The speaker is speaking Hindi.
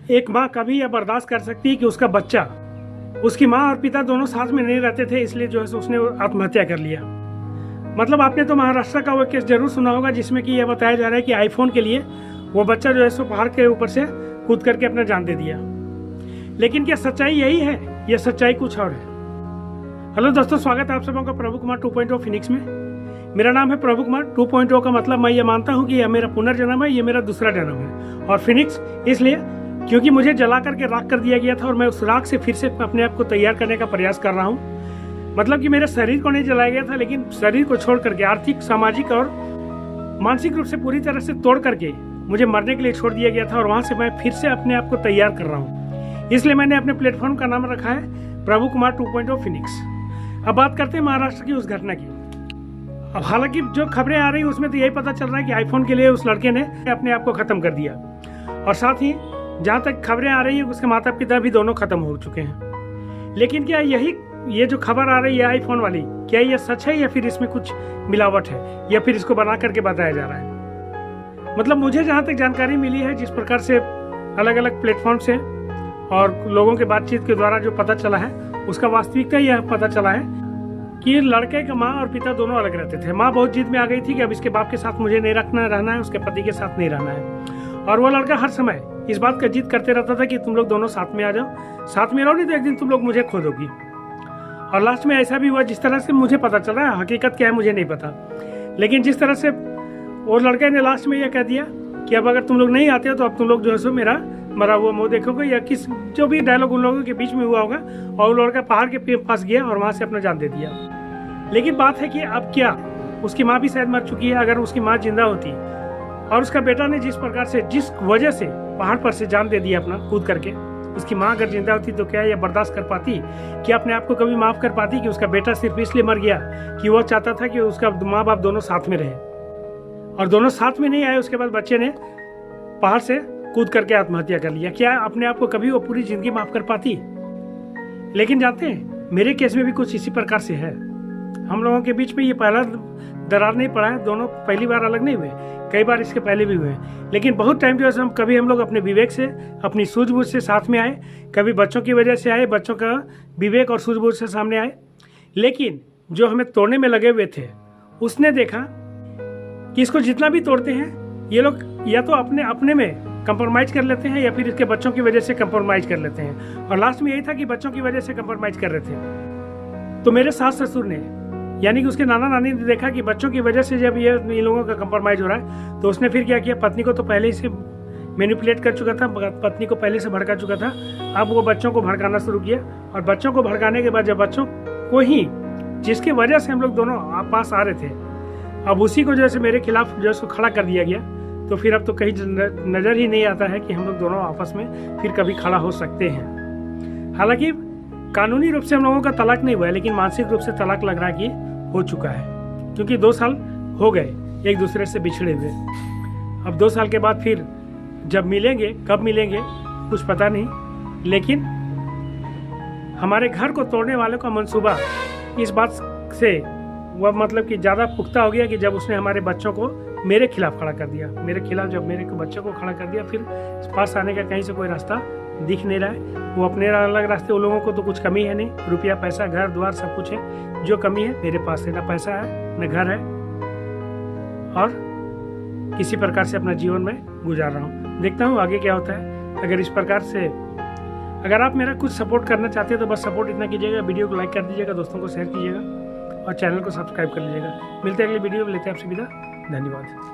एक माँ कभी यह बर्दाश्त कर सकती है कि उसका बच्चा, उसकी माँ और पिता दोनों साथ में नहीं रहते थे, इसलिए जो है उसने आत्महत्या कर लिया। मतलब आपने तो महाराष्ट्र का वो केस जरूर सुना होगा जिसमें कि यह बताया जा रहा है कि आईफोन के लिए वो बच्चा जो है सो पहाड़ के ऊपर से कूद करके अपना जान दे दिया। लेकिन क्या सच्चाई यही है? यह सच्चाई कुछ और है। हेलो दोस्तों, स्वागत है आप सबों का प्रभु कुमार 2.0 फिनिक्स में। मेरा नाम है प्रभु कुमार। 2.0 का मतलब मैं ये मानता हूँ कि यह मेरा पुनर्जन्म है, ये मेरा दूसरा जन्म है। और फिनिक्स इसलिए क्योंकि मुझे जला करके राख कर दिया गया था और मैं उस राख से फिर से अपने आप को तैयार करने का प्रयास कर रहा हूँ। मतलब कि मेरे शरीर को नहीं जलाया गया था, लेकिन शरीर को छोड़ करके आर्थिक, सामाजिक और मानसिक रूप से पूरी तरह से तोड़ करके मुझे मरने के लिए छोड़ दिया गया था और वहाँ से मैं फिर से अपने आप को तैयार कर रहा हूँ। इसलिए मैंने अपने प्लेटफॉर्म का नाम रखा है प्रभु कुमार 2.0 फिनिक्स। अब बात करते हैं महाराष्ट्र की उस घटना की। अब हालांकि जो खबरें आ रही हैं उसमें तो यही पता चल रहा है कि आईफोन के लिए उस लड़के ने अपने आप को खत्म कर दिया, और साथ ही जहाँ तक खबरें आ रही है उसके माता पिता भी दोनों खत्म हो चुके हैं। लेकिन क्या ये जो खबर आ रही है आईफोन वाली, क्या ये सच है या फिर इसमें कुछ मिलावट है या फिर इसको बना करके बताया जा रहा है? मतलब मुझे जहाँ तक जानकारी मिली है, जिस प्रकार से अलग अलग प्लेटफॉर्म से और लोगों के बातचीत के द्वारा जो पता चला है, उसका वास्तविकता यह पता चला है कि लड़के का माँ और पिता दोनों अलग रहते थे। माँ बहुत जिद में आ गई थी कि अब इसके बाप के साथ मुझे नहीं रहना है, उसके पति के साथ नहीं रहना है। और वो लड़का हर समय इस बात का जिद करते रहता था कि तुम लोग दोनों साथ में आ जाओ, साथ में रहो, नहीं तो एक दिन तुम लोग मुझे खो दोगी। और लास्ट में ऐसा भी हुआ जिस तरह से मुझे पता चल रहा है। हकीकत क्या है मुझे नहीं पता, लेकिन जिस तरह से वो लड़के ने लास्ट में यह कह दिया कि अब अगर तुम लोग नहीं आते हो तो अब तुम लोग जो है सो मेरा मरा हुआ मुँह देखोगे, या किस जो भी डायलॉग उन लोगों के बीच में हुआ होगा। और वो लड़का पहाड़ के पास गया और वहाँ से अपना जान दे दिया। लेकिन बात है कि अब क्या, उसकी माँ भी शायद मर चुकी है। अगर उसकी माँ जिंदा होती और उसका बेटा ने जिस प्रकार से, जिस वजह से पहाड़ पर से जान दे दिया अपना कूद करके, उसकी माँ अगर जिंदा होती तो क्या यह बर्दाश्त कर पाती? क्या अपने आप को कभी माफ कर पाती कि उसका बेटा सिर्फ इसलिए मर गया कि वो चाहता था कि उसका माँ बाप दोनों साथ में रहे, और दोनों साथ में नहीं आए। उसके बाद बच्चे ने पहाड़ से कूद करके आत्महत्या कर लिया। क्या अपने आप को कभी वो पूरी जिंदगी माफ कर पाती? लेकिन जानते हैं, मेरे केस में भी कुछ इसी प्रकार से है। हम लोगों के बीच में ये पहला दरार नहीं पड़ा है। दोनों पहली बार अलग नहीं हुए, कई बार इसके पहले भी हुए। लेकिन बहुत टाइम जो है कभी हम लोग अपने विवेक से, अपनी सूझबूझ से साथ में आए, कभी बच्चों की वजह से आए, बच्चों का विवेक और सूझबूझ से सामने आए। लेकिन जो हमें तोड़ने में लगे हुए थे, उसने देखा कि इसको जितना भी तोड़ते हैं ये लोग या तो अपने में कंप्रोमाइज कर लेते हैं या फिर इसके बच्चों की वजह से कंप्रोमाइज कर लेते हैं। और लास्ट में यही था कि बच्चों की वजह से कंप्रोमाइज कर रहे थे। तो मेरे सास ससुर ने, यानी कि उसके नाना नानी ने देखा कि बच्चों की वजह से जब ये इन लोगों का कंप्रोमाइज हो रहा है, तो उसने फिर क्या किया, पत्नी को तो पहले ही से मैनिपुलेट कर चुका था, पत्नी को पहले से भड़का चुका था। अब वो बच्चों को भड़काना शुरू किया, और बच्चों को भड़काने के बाद जब बच्चों को ही, जिसकी वजह से हम लोग दोनों पास आ रहे थे, अब उसी को जैसे मेरे खिलाफ जो है खड़ा कर दिया गया। तो फिर अब तो कहीं नज़र ही नहीं आता है कि हम लोग दोनों आपस में फिर कभी खड़ा हो सकते हैं। हालांकि कानूनी रूप से हम लोगों का तलाक नहीं हुआ है, लेकिन मानसिक रूप से तलाक लग रहा है कि हो चुका है, क्योंकि 2 साल हो गए एक दूसरे से बिछड़े हुए। अब 2 साल के बाद फिर जब मिलेंगे, कब मिलेंगे कुछ पता नहीं। लेकिन हमारे घर को तोड़ने वाले का मंसूबा इस बात से वह मतलब कि ज़्यादा पुख्ता हो गया कि जब उसने हमारे बच्चों को मेरे खिलाफ खड़ा कर दिया। मेरे खिलाफ जब मेरे बच्चों को खड़ा कर दिया, फिर पास आने का कहीं से कोई रास्ता दिख नहीं रहा है। वो अपने अलग रास्ते, उन लोगों को तो कुछ कमी है नहीं, रुपया पैसा घर द्वार सब कुछ है। जो कमी है मेरे पास है, ना पैसा है, न घर है, और किसी प्रकार से अपना जीवन में गुजार रहा हूँ। देखता हूँ आगे क्या होता है। अगर इस प्रकार से अगर आप मेरा कुछ सपोर्ट करना चाहते हैं तो बस सपोर्ट इतना कीजिएगा, वीडियो को लाइक कर दीजिएगा, दोस्तों को शेयर कीजिएगा और चैनल को सब्सक्राइब कर लीजिएगा। मिलते हैं अगली वीडियो में, लेते हैं आपसे विदा। धन्यवाद।